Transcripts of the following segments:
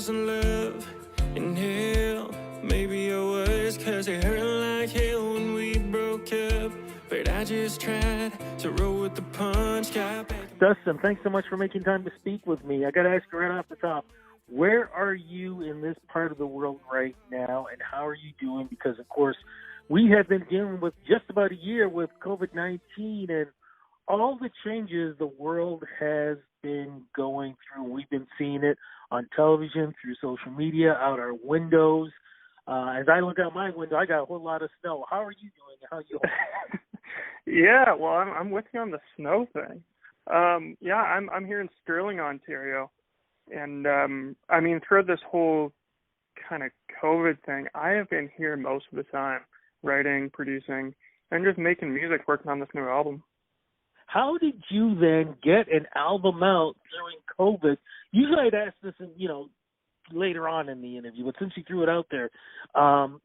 wasn't love in hell. Maybe it was cause it hurt like hell when we broke up. But I just tried to roll with the punch. Dustin, thanks so much for making time to speak with me. I got to ask you right off the top, where are you in this part of the world right now, and how are you doing? Because, of course, we have been dealing with just about a year with COVID-19 and all the changes the world has been going through. We've been seeing it on television, through social media, out our windows. As I look out my window, I got a whole lot of snow. How are you doing? How are you? Yeah, well, I'm with you on the snow thing. Yeah, I'm here in Sterling, Ontario, and I mean, throughout this whole kind of COVID thing, I have been here most of the time, writing, producing, and just making music, working on this new album. How did you then get an album out during COVID? Usually I'd ask this, later on in the interview, but since you threw it out there,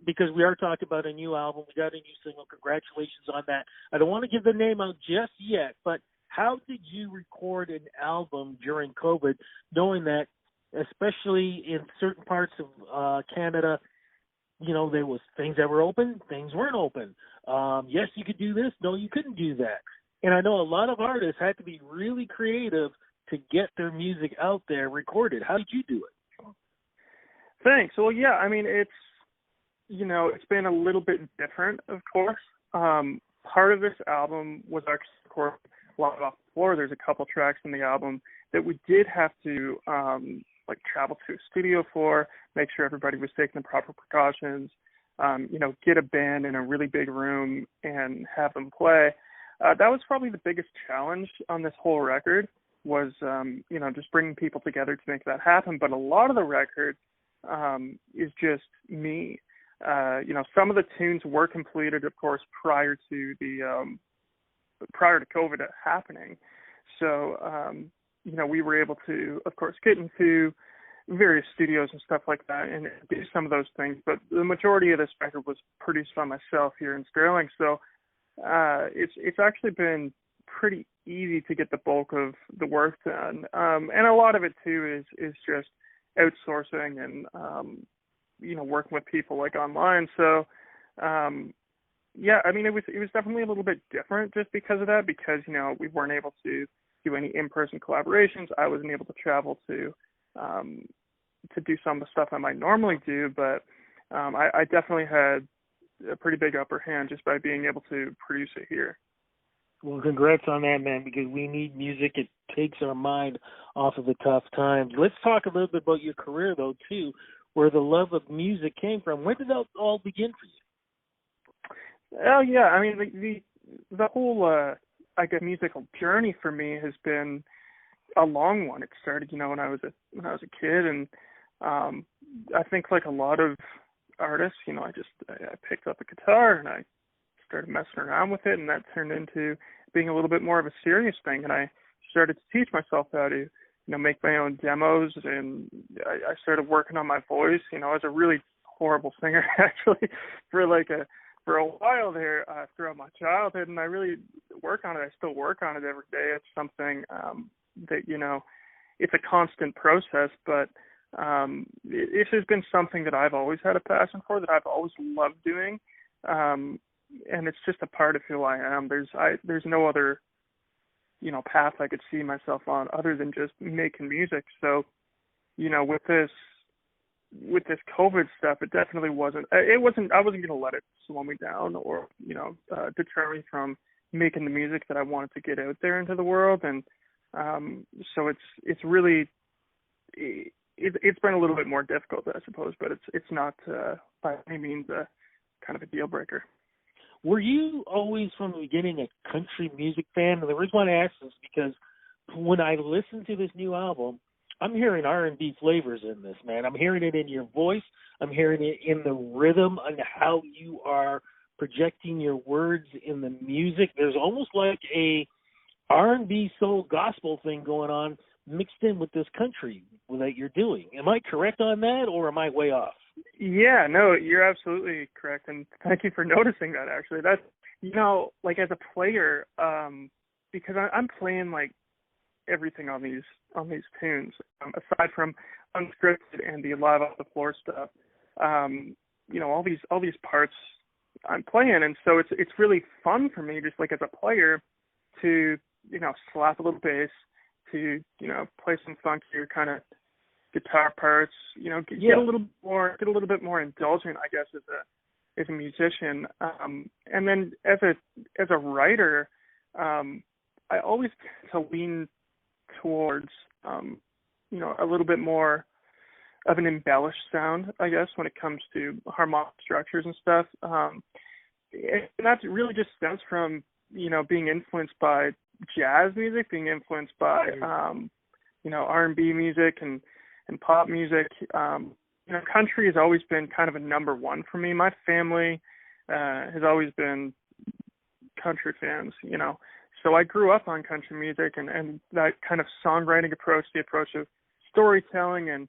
because we are talking about a new album, we got a new single, congratulations on that. I don't want to give the name out just yet, but how did you record an album during COVID, knowing that, especially in certain parts of Canada, there was things that were open, things weren't open. Yes, you could do this. No, you couldn't do that. And I know a lot of artists had to be really creative to get their music out there recorded. How did you do it? Thanks. Well, yeah, I mean, it's been a little bit different, of course. Part of this album was actually recorded live off the floor. There's a couple tracks in the album that we did have to travel to a studio for, make sure everybody was taking the proper precautions, get a band in a really big room and have them play. That was probably the biggest challenge on this whole record was, just bringing people together to make that happen. But a lot of the record is just me. Some of the tunes were completed, of course, prior to COVID happening. So, we were able to, of course, get into various studios and stuff like that and do some of those things. But the majority of this record was produced by myself here in Sterling. So it's actually been pretty easy to get the bulk of the work done. And a lot of it, too, is just outsourcing and, working with people like online. So, yeah, I mean, it was definitely a little bit different just because of that, because, we weren't able to do any in-person collaborations. I wasn't able to travel to do some of the stuff I might normally do, but I definitely had a pretty big upper hand just by being able to produce it here. Well, congrats on that, man, because we need music. It takes our mind off of the tough times. Let's talk a little bit about your career, though, too, where the love of music came from. When did that all begin for you? Oh, yeah. I mean, the whole, musical journey for me has been a long one. It started, when I was a kid, and I think like a lot of artists, I picked up a guitar and I started messing around with it, and that turned into being a little bit more of a serious thing. And I started to teach myself how to, make my own demos, and I started working on my voice. I was a really horrible singer actually for a while there throughout my childhood, and I really work on it. I still work on it every day. It's something that, it's a constant process, but it has been something that I've always had a passion for, that I've always loved doing. And it's just a part of who I am. There's no other, path I could see myself on other than just making music. So, with this COVID stuff, it definitely wasn't. I wasn't going to let it slow me down or, deter me from making the music that I wanted to get out there into the world. And so it's really, it's been a little bit more difficult, I suppose, but it's not by any means a kind of a deal breaker. Were you always from the beginning a country music fan? And the reason why I ask this is because when I listen to this new album, I'm hearing R&B flavors in this, man. I'm hearing it in your voice. I'm hearing it in the rhythm and how you are projecting your words in the music. There's almost like a R&B soul gospel thing going on mixed in with this country that you're doing. Am I correct on that, or am I way off? Yeah, no, you're absolutely correct, and thank you for noticing that, actually. That's, as a player, because I'm playing, everything on these tunes, aside from Unscripted and the live off the floor stuff. All these parts I'm playing, and so it's really fun for me, just like as a player, to slap a little bass, to play some funkier kind of guitar parts, get a little bit more indulgent, I guess, as a musician. And then as a writer, I always tend to lean towards a little bit more of an embellished sound, I guess, when it comes to harmonic structures and stuff. And that really just stems from being influenced by jazz music, being influenced by R&B music and pop music. Country has always been kind of a number one for me. My family has always been country fans, So I grew up on country music and that kind of songwriting approach, the approach of storytelling and,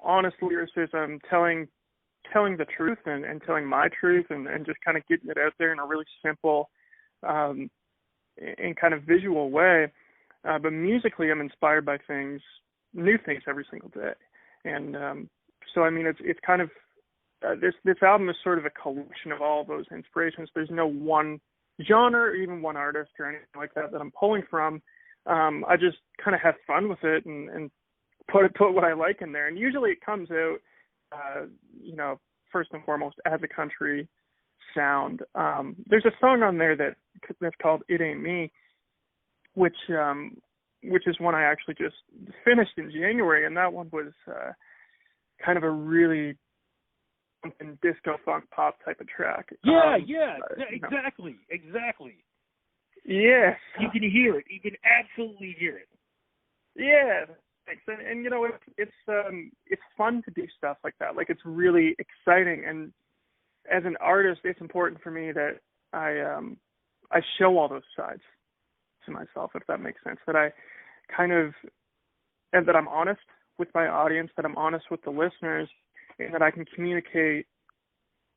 honest lyricism, telling the truth and telling my truth and just kind of getting it out there in a really simple and kind of visual way. But musically, I'm inspired by new things every single day. And so, I mean, it's kind of, this album is sort of a collection of all of those inspirations. There's no one genre or even one artist or anything like that I'm pulling from. I just kind of have fun with it and put what I like in there. And usually it comes out, first and foremost as a country sound. There's a song on there that's called "It Ain't Me," which is one I actually just finished in January, and that one was kind of a really disco funk pop type of track. Exactly. Yes. You can hear it. You can absolutely hear it. Yeah. Thanks. And it's fun to do stuff like that. Like, it's really exciting. And as an artist, it's important for me that I show all those sides to myself, if that makes sense. That I and that I'm honest with my audience, that I'm honest with the listeners, and that I can communicate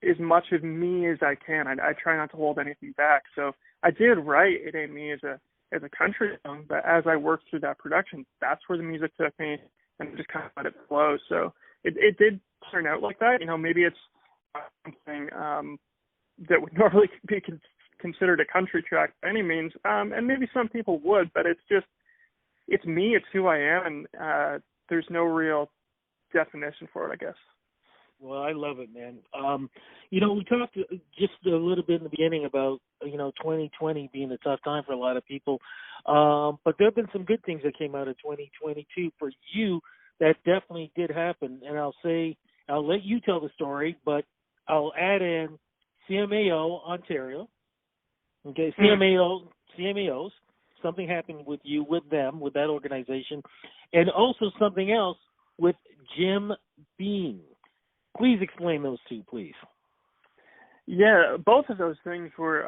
as much of me as I can. I try not to hold anything back. So I did write "It Ain't Me" as a country song, but as I worked through that production, that's where the music took me, and just kind of let it flow. So it did turn out like that. Maybe it's something that would normally be considered a country track by any means, and maybe some people would, but it's me, it's who I am, and there's no real definition for it, I guess. Well, I love it, man. We talked just a little bit in the beginning about, 2020 being a tough time for a lot of people. But there have been some good things that came out of 2022 for you that definitely did happen. And I'll let you tell the story, but I'll add in CMAO Ontario. Okay, CMAOs. Something happened with you, with them, with that organization. And also something else with Jim Beam. Please explain those two, please. Yeah, both of those things were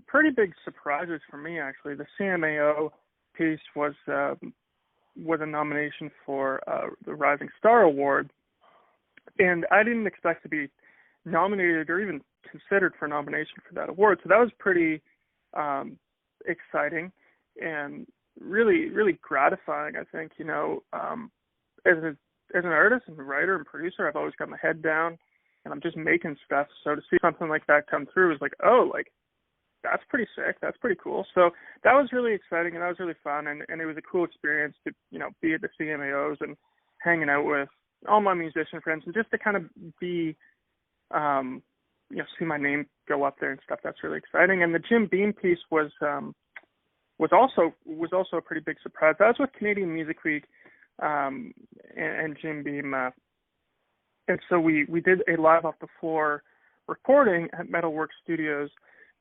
pretty big surprises for me, actually. The CMAO piece was a nomination for the Rising Star Award, and I didn't expect to be nominated or even considered for nomination for that award. So that was pretty exciting and really, really gratifying, I think. As an artist and writer and producer, I've always got my head down and I'm just making stuff. So to see something like that come through was like, oh, like, that's pretty sick. That's pretty cool. So that was really exciting and that was really fun. And it was a cool experience to, be at the CMAOs and hanging out with all my musician friends and just to kind of be, see my name go up there and stuff. That's really exciting. And the Jim Beam piece was also a pretty big surprise. That was with Canadian Music Week. And Jim Beam, and so we did a live off the floor recording at Metalworks Studios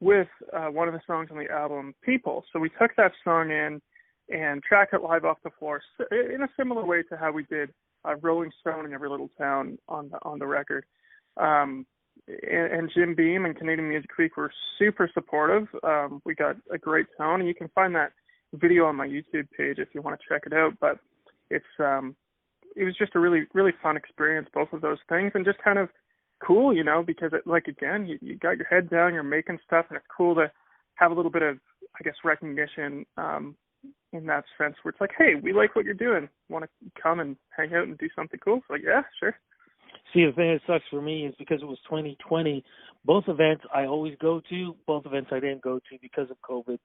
with one of the songs on the album, People. So we took that song in and tracked it live off the floor in a similar way to how we did Rolling Stone in Every Little Town on the record. And Jim Beam and Canadian Music Week were super supportive. We got a great tone, and you can find that video on my YouTube page if you want to check it out. But it was just a really, really fun experience, both of those things, and just kind of cool, because again, you got your head down, you're making stuff, and it's cool to have a little bit of, I guess, recognition, in that sense where it's like, hey, we like what you're doing. Want to come and hang out and do something cool? It's like, yeah, sure. See, the thing that sucks for me is because it was 2020, both events I always go to, both events I didn't go to because of COVID.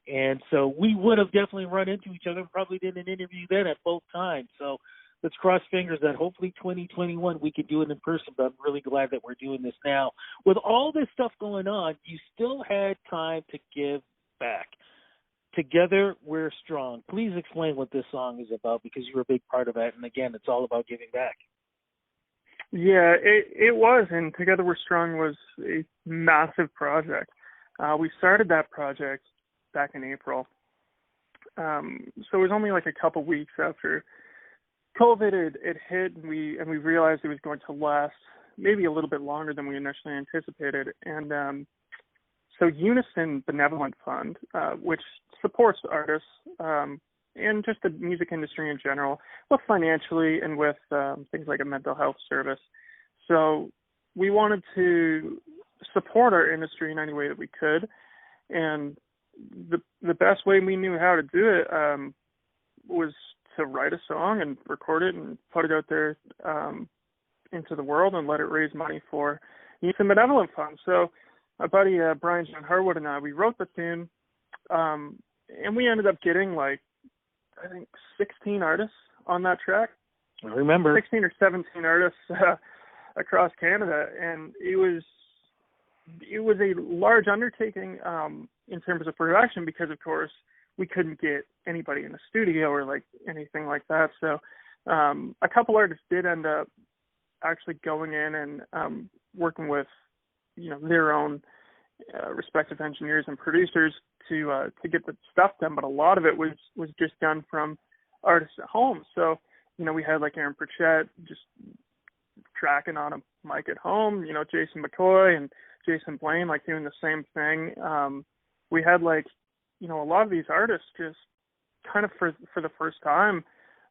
And so we would have definitely run into each other and probably did an interview then at both times. So let's cross fingers that hopefully 2021 we could do it in person, but I'm really glad that we're doing this now. With all this stuff going on, you still had time to give back. Together, we're strong. Please explain what this song is about because you're a big part of that. And again, it's all about giving back. Yeah, it was, and Together We're Strong was a massive project. We started that project back in April. So it was only like a couple weeks after COVID had hit, and we realized it was going to last maybe a little bit longer than we initially anticipated. And so Unison Benevolent Fund, which supports artists and just the music industry in general, both financially and with things like a mental health service. So we wanted to support our industry in any way that we could, and the best way we knew how to do it was to write a song and record it and put it out there into the world and let it raise money for Unison Benevolent Fund. So my buddy Brian John Harwood and I, we wrote the tune, and we ended up getting like, I think 16 artists on that track. I remember 16 or 17 artists across Canada, and it was a large undertaking in terms of production because, of course, we couldn't get anybody in the studio or like anything like that. So a couple artists did end up actually going in and working with their own respective engineers and producers to get the stuff done, but a lot of it was just done from artists at home. So we had like Aaron Pritchett just tracking on a mic at home, Jason McCoy and Jason Blaine like doing the same thing. We had like a lot of these artists just kind of for the first time,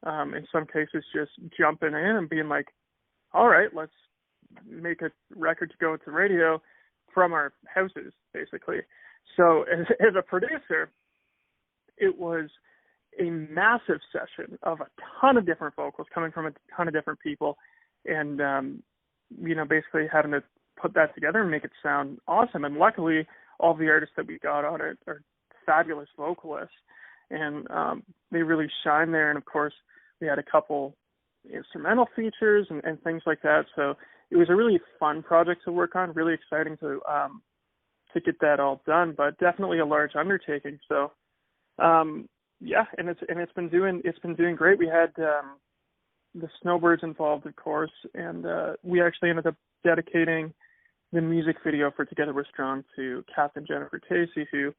in some cases just jumping in and being like, all right, let's make a record to go to radio from our houses, basically. So as a producer, it was a massive session of a ton of different vocals coming from a ton of different people, and basically having to put that together and make it sound awesome. And luckily, all the artists that we got on it are fabulous vocalists, and they really shine there. And of course, we had a couple instrumental features and things like that. So it was a really fun project to work on, really exciting to get that all done, but definitely a large undertaking. So yeah, and it's been doing great. We had the Snowbirds involved, of course, and we actually ended up dedicating the music video for Together We're Strong to Captain Jennifer Casey, who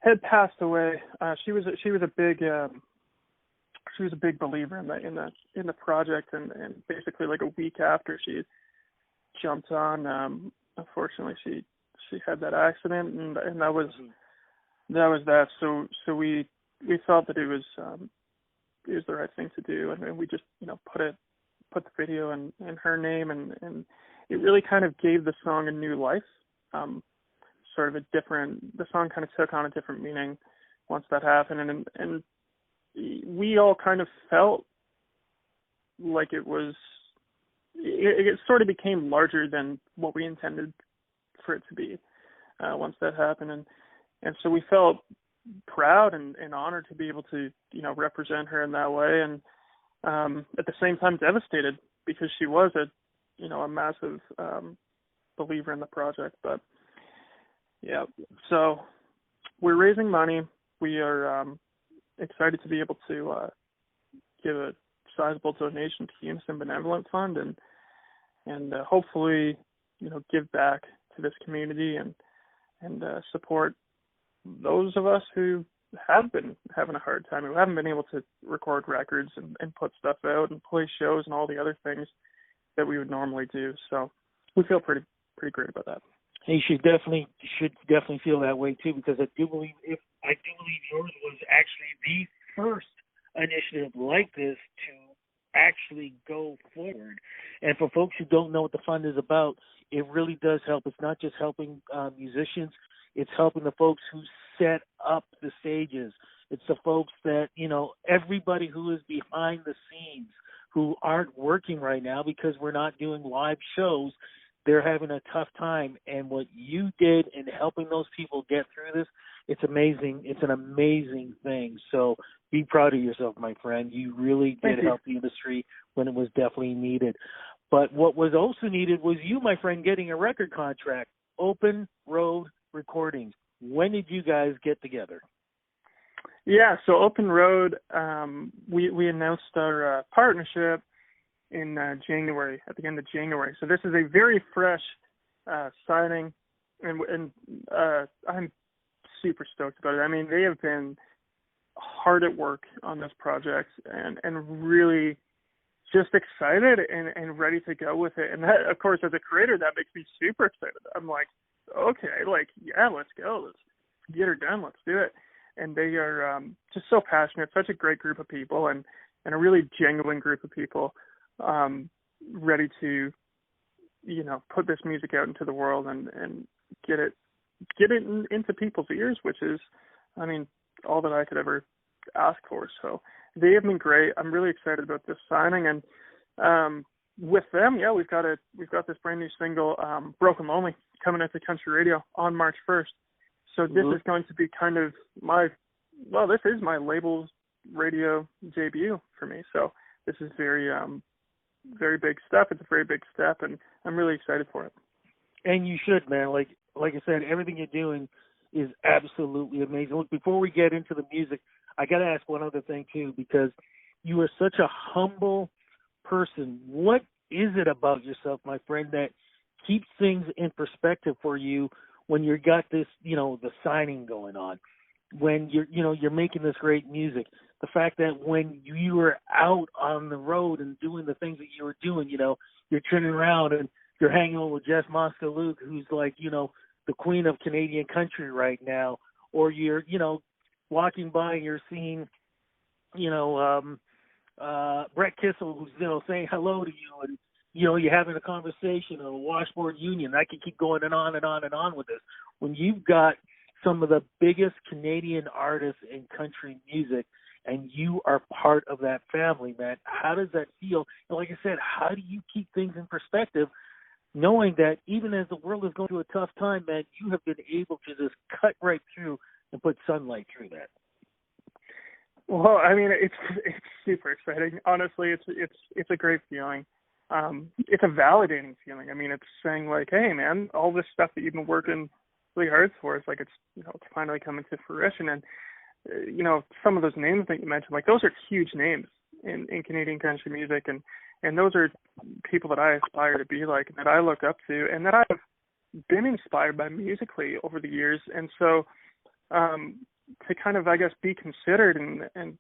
had passed away. She was a big believer in the project, and basically like a week after she jumped on, unfortunately she had that accident, and that was that. So we felt that it was the right thing to do, and we just put the video in her name, and it really kind of gave the song a new life. Sort of the song kind of took on a different meaning once that happened, and we all kind of felt like it sort of became larger than what we intended for it to be once that happened, and so we felt proud and honored to be able to represent her in that way, and at the same time devastated because she was a massive believer in the project. But yeah, so we're raising money. We are excited to be able to give a sizable donation to Unison Benevolent Fund and hopefully give back to this community and support those of us who have been having a hard time, who haven't been able to record records and put stuff out and play shows and all the other things that we would normally do. So we feel pretty great about that. You should definitely feel that way too, because I do believe yours was actually the first initiative like this to actually go forward. And for folks who don't know what the fund is about, it really does help. It's not just helping musicians; it's helping the folks who set up the stages It's the folks that, everybody who is behind the scenes who aren't working right now because we're not doing live shows. They're having a tough time. And what you did in helping those people get through this, it's amazing. It's an amazing thing. So be proud of yourself, my friend. You really did help the industry when it was definitely needed. But what was also needed was you, my friend, getting a record contract, Open Road Recordings. When did you guys get together? Yeah, so Open Road, we announced our partnership in January, at the end of January. So this is a very fresh signing, and I'm super stoked about it. I mean, they have been hard at work on this project and really just excited and ready to go with it. And that, of course, as a creator, that makes me super excited. I'm like, okay, yeah, let's go. Let's get her done. Let's do it. And they are just so passionate, such a great group of people, and a really genuine group of people ready to, put this music out into the world and get it into people's ears, which is, I mean, all that I could ever ask for. So they have been great. I'm really excited about this signing, and with them, yeah, we've got this brand new single, Broken Lonely, coming into country radio on March 1st. So this is going to be kind of this is my label's radio debut for me. So this is very, very big step. It's a very big step, and I'm really excited for it. And you should, man. Like I said, everything you're doing is absolutely amazing. Look, before we get into the music, I got to ask one other thing too, because you are such a humble person. What is it about yourself, my friend, that keeps things in perspective for you when you got this, the signing going on, when you're making this great music? The fact that when you were out on the road and doing the things that you were doing, you're turning around and you're hanging out with Jess Mosca-Luke, who's like, the queen of Canadian country right now, or you're, walking by and you're seeing, Brett Kissel, who's, saying hello to you, and, you're having a conversation on a washboard union. I can keep going and on and on and on with this. When you've got some of the biggest Canadian artists in country music and you are part of that family, man, how does that feel? And like I said, how do you keep things in perspective, knowing that even as the world is going through a tough time, man, you have been able to just cut right through and put sunlight through that? Well, I mean, it's super exciting. Honestly, it's a great feeling. It's a validating feeling. I mean, it's saying like, hey, man, all this stuff that you've been working really hard for, it's like it's finally coming to fruition. And some of those names that you mentioned, like those are huge names in Canadian country music, and those are people that I aspire to be like, and that I look up to, and that I've been inspired by musically over the years. And so to kind of, I guess, be considered and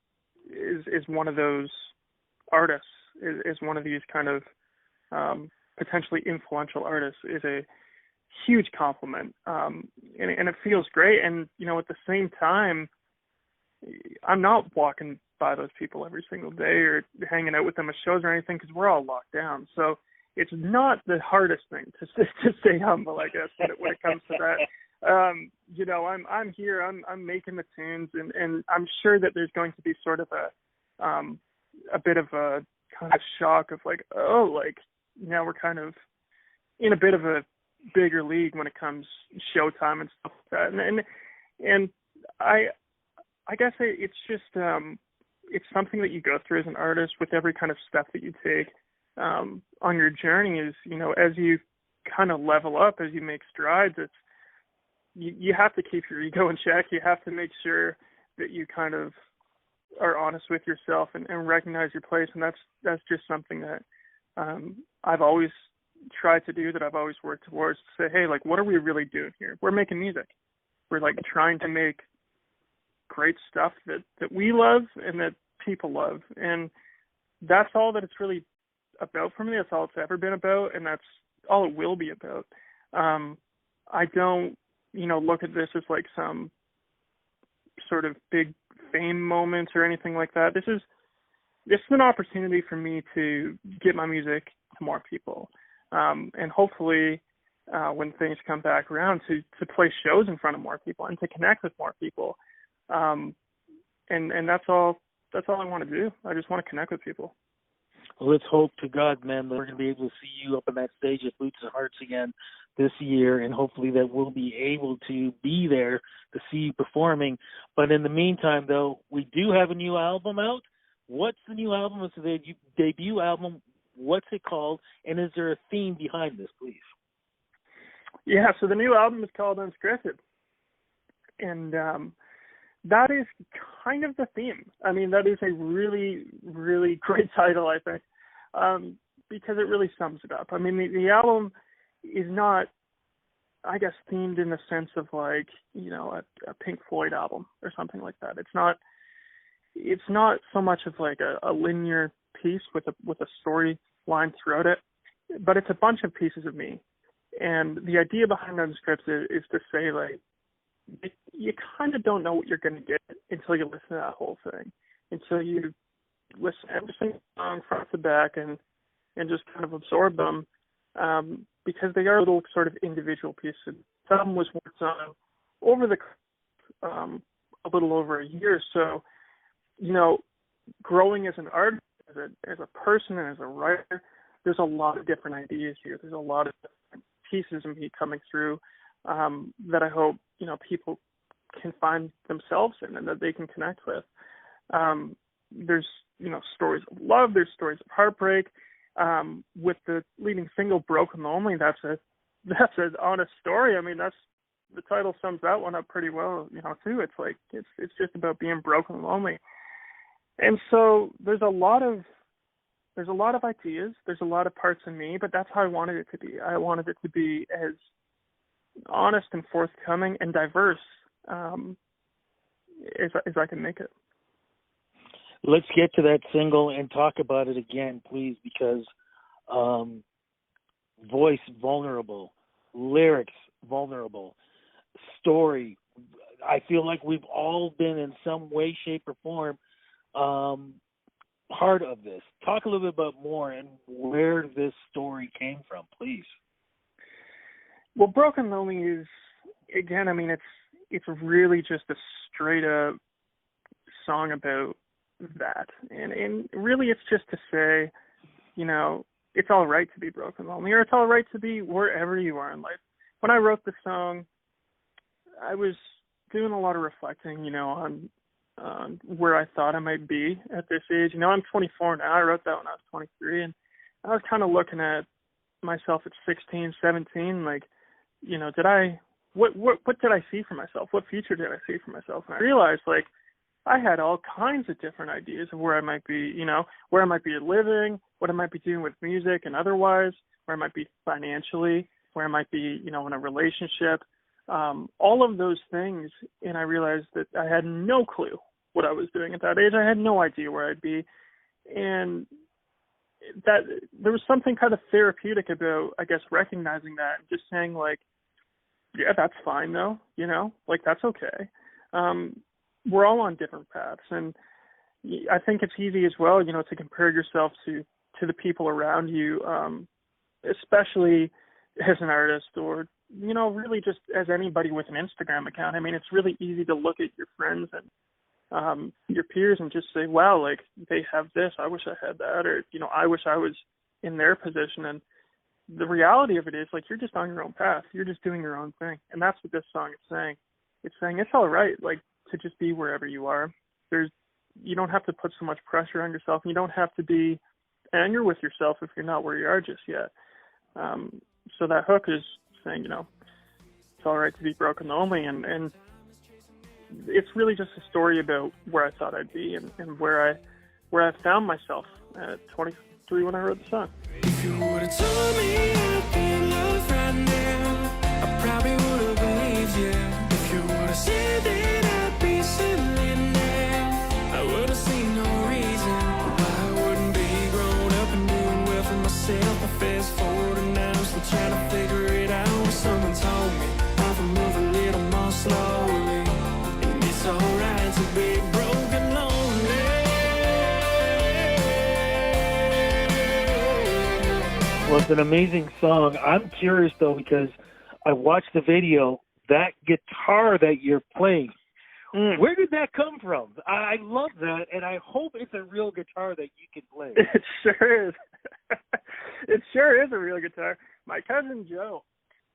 is one of those artists, is one of these kind of potentially influential artists, is a huge compliment. And it feels great. And, at the same time, I'm not walking by those people every single day or hanging out with them at shows or anything, because we're all locked down. So it's not the hardest thing to stay humble, I guess, when it comes to that. I'm here, I'm making the tunes, and I'm sure that there's going to be sort of a bit of a kind of shock of like, now we're kind of in a bit of a bigger league when it comes showtime and stuff like that. And I guess it's just it's something that you go through as an artist with every kind of step that you take on your journey. Is as you kind of level up, as you make strides, it's you have to keep your ego in check. You have to make sure that you kind of are honest with yourself and recognize your place. And that's just something that I've always tried to do, that I've always worked towards, to say, hey, like, what are we really doing here? We're making music. We're like trying to make great stuff that we love and that people love. And that's all that it's really about for me. That's all it's ever been about. And that's all it will be about. I don't, look at this as like some sort of big fame moment or anything like that. This is an opportunity for me to get my music to more people. And hopefully, when things come back around, to play shows in front of more people and to connect with more people. and that's all I want to do. I just want to connect with people. Well, let's hope to God, man, that we're going to be able to see you up on that stage at Boots and Hearts again this year, and hopefully that we'll be able to be there to see you performing. But in the meantime, though, we do have a new album out. What's the new album? It's the debut album. What's it called? And is there a theme behind this, please? Yeah, so the new album is called Unscripted. And that is kind of the theme. I mean, that is a really, really great title, I think, because it really sums it up. I mean, the album is not, I guess, themed in the sense of like, you know, a Pink Floyd album or something like that. It's not so much of like a linear piece with a story line throughout it, but it's a bunch of pieces of me. And the idea behind Unscripted is to say, like, you kind of don't know what you're going to get until you listen to that whole thing, until you listen to every single song front to back and just kind of absorb them, because they are little sort of individual pieces. Some was worked on over a little over a year. So, you know, growing as an artist, as a person, and as a writer, there's a lot of different ideas here. There's a lot of different pieces of me coming through that I hope, you know, people can find themselves in and that they can connect with. There's, you know, stories of love. There's stories of heartbreak. With the leading single "Broken Lonely," that's an honest story. I mean, the title sums that one up pretty well, you know, too. It's like it's just about being broken and lonely. And so there's a lot of ideas. There's a lot of parts in me, but that's how I wanted it to be. I wanted it to be as honest and forthcoming and diverse as I can make it. Let's get to that single and talk about it again, please, because voice vulnerable, lyrics vulnerable, story. I feel like we've all been in some way, shape, or form part of this. Talk a little bit about more and where this story came from, please. Well, Broken Lonely is, again, I mean, it's really just a straight up song about that. And really it's just to say, you know, it's all right to be broken lonely, or it's all right to be wherever you are in life. When I wrote the song, I was doing a lot of reflecting, you know, on where I thought I might be at this age. You know, I'm 24 now. I wrote that when I was 23, and I was kind of looking at myself at 16, 17, like, you know, what did I see for myself? What future did I see for myself? And I realized, like, I had all kinds of different ideas of where I might be, you know, where I might be living, what I might be doing with music and otherwise, where I might be financially, where I might be, you know, in a relationship, all of those things. And I realized that I had no clue what I was doing at that age. I had no idea where I'd be. And that there was something kind of therapeutic about, I guess, recognizing that and just saying, like, yeah, that's fine though, you know, like, that's okay. We're all on different paths, and I think it's easy as well, you know, to compare yourself to the people around you, especially as an artist, or, you know, really just as anybody with an Instagram account. I mean, it's really easy to look at your friends and your peers and just say, wow, like, they have this, I wish I had that, or, you know, I wish I was in their position. And the reality of it is, like, you're just on your own path. You're just doing your own thing. And that's what this song is saying. It's saying it's all right, like, to just be wherever you are. You don't have to put so much pressure on yourself, and you don't have to be angry with yourself if you're not where you are just yet. So that hook is saying, you know, it's all right to be broken lonely, and it's really just a story about where I thought I'd be and where I found myself at 23 when I wrote the song. If you would have told me I'd be in love right now, I probably would have believed you. If you would have said that I'd be sailing now, I would have seen no reason why I wouldn't be grown up and doing well for myself. I fast forward and now I'm still trying to figure it out. Someone told me I can move a little more slowly, and it's alright to be broken lonely. Well, it's an amazing song. I'm curious, though, because I watched the video. That guitar that you're playing, Where did that come from? I love that, and I hope it's a real guitar that you can play. It sure is. It sure is a real guitar. My cousin Joe,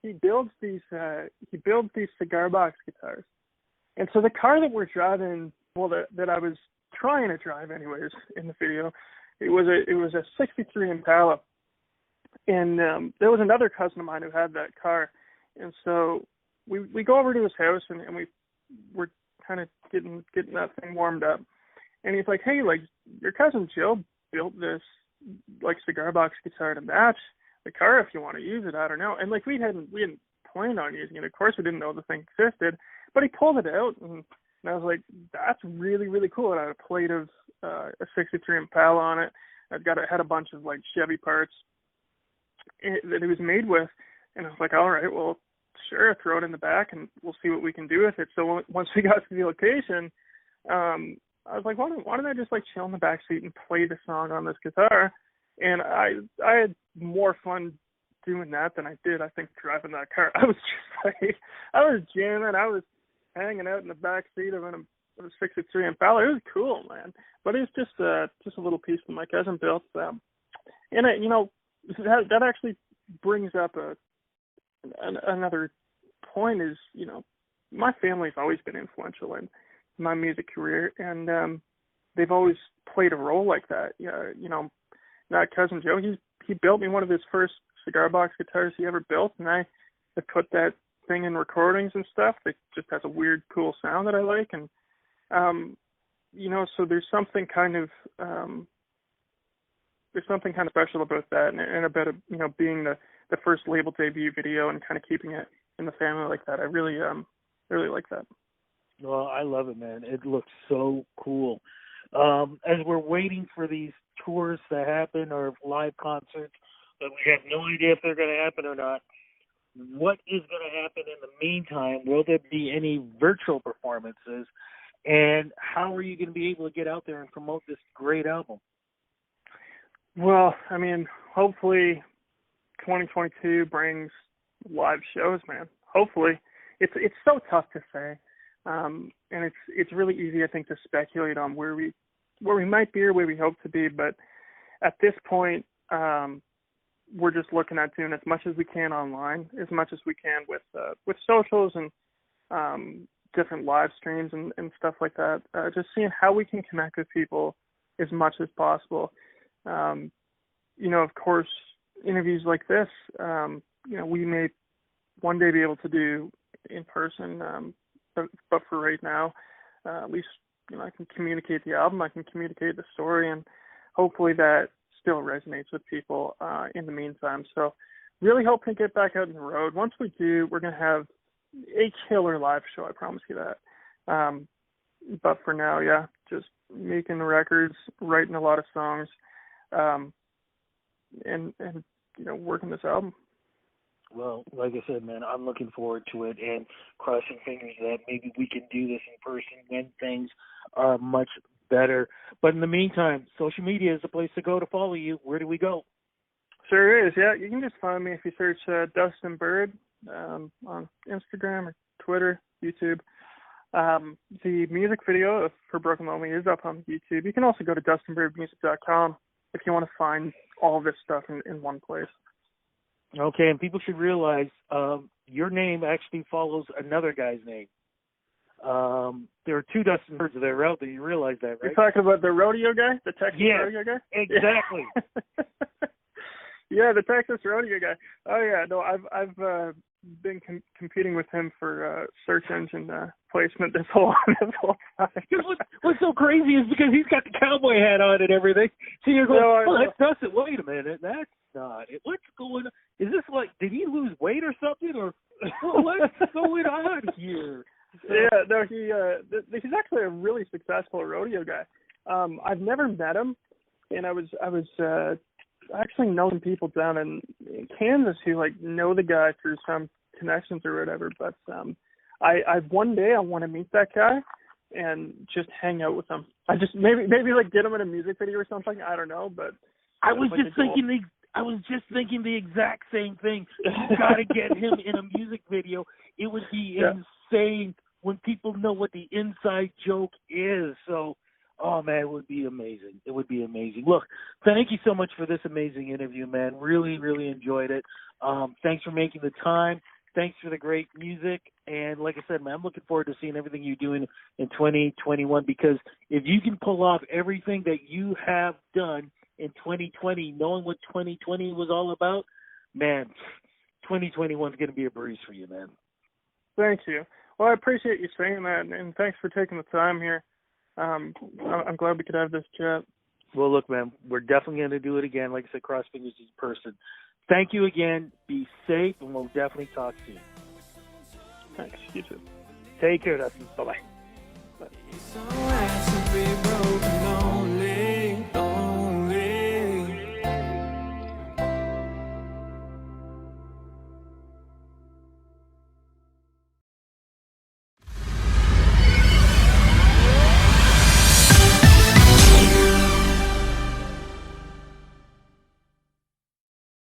he builds these cigar box guitars. And so the car that we're driving, well, that I was trying to drive anyways in the video, it was a '63 Impala. And there was another cousin of mine who had that car. And so we go over to his house and we're kind of getting that thing warmed up. And he's like, hey, like, your cousin Joe built this, like, cigar box guitar to match the car if you want to use it. I don't know. And, like, we hadn't planned on using it. Of course, we didn't know the thing existed. But he pulled it out, and I was like, that's really, really cool. It had a plate of a '63 Impala on it. It had a bunch of, like, Chevy parts that it was made with. And I was like, all right, well, sure, throw it in the back and we'll see what we can do with it. So once we got to the location, I was like, why don't I just, like, chill in the back seat and play the song on this guitar? And I had more fun doing that than I did, I think, driving that car. I was just like, I was jamming, I was hanging out in the back seat of a '63 Impala. It was cool, man. But it was just a little piece that my cousin built. And that actually brings up another point is, my family's always been influential in my music career, and they've always played a role like that. That cousin Joe, he built me one of his first cigar box guitars he ever built, and I put that thing in recordings and stuff. It just has a weird, cool sound that I like, and so there's something kind of special about that, and about being the first label debut video and kind of keeping it in the family like that. I really like that. Well, I love it, man. It looks so cool. As we're waiting for these tours to happen or live concerts, but we have no idea if they're going to happen or not, what is going to happen in the meantime? Will there be any virtual performances? And how are you going to be able to get out there and promote this great album? Well, I mean, hopefully 2022 brings live shows, man. Hopefully. It's so tough to say. And it's really easy, I think, to speculate on where we might be or where we hope to be. But at this point, we're just looking at doing as much as we can online, as much as we can with socials and different live streams and stuff like that. Just seeing how we can connect with people as much as possible. Of course, interviews like this, we may one day be able to do in person. But for right now, at least, I can communicate the album, I can communicate the story, and hopefully that still resonates with people in the meantime. So really hoping to get back out on the road. Once we do, we're going to have a killer live show, I promise you that. But for now, yeah, just making the records, writing a lot of songs, and working this album. Well, like I said, man, I'm looking forward to it and crossing fingers that maybe we can do this in person when things are much better. But in the meantime, social media is the place to go to follow you. Where do we go? Sure is, yeah. You can just find me if you search Dustin Bird on Instagram or Twitter, YouTube. The music video for Broken Lonely is up on YouTube. You can also go to dustinbirdmusic.com if you want to find all of this stuff in one place. Okay, and people should realize your name actually follows another guy's name. There are two Dustin Birds that are out there. You realize that, right? You're talking about the rodeo guy? The Texas rodeo guy? Exactly. Yeah, the Texas rodeo guy. Oh, yeah. No, I've been competing with him for search engine placement this whole time. What's so crazy is because he's got the cowboy hat on and everything. So you're going, that's Dustin. Wait a minute. That's not it. What's going on? Is this like, did he lose weight or something? Or what's going on here? Yeah, no, he's actually a really successful rodeo guy. I've never met him, and I was actually knowing people down in Kansas who know the guy through some connections or whatever. But I one day I want to meet that guy and just hang out with him. I just maybe get him in a music video or something. I don't know, but I was just thinking the exact same thing. You got to get him in a music video. It would be insane when people know what the inside joke is. So, oh, man, it would be amazing. It would be amazing. Look, thank you so much for this amazing interview, man. Really, really enjoyed it. Thanks for making the time. Thanks for the great music. And like I said, man, I'm looking forward to seeing everything you're doing in 2021, because if you can pull off everything that you have done in 2020, knowing what 2020 was all about, man, 2021 is going to be a breeze for you, man. Thank you. Well, I appreciate you saying that, and thanks for taking the time here. I'm glad we could have this chat. Well, look, man, we're definitely going to do it again. Like I said, cross fingers in person. Thank you again. Be safe, and we'll definitely talk soon. Thanks. You too. Take care, Dustin. Bye-bye. It's alright to be broken.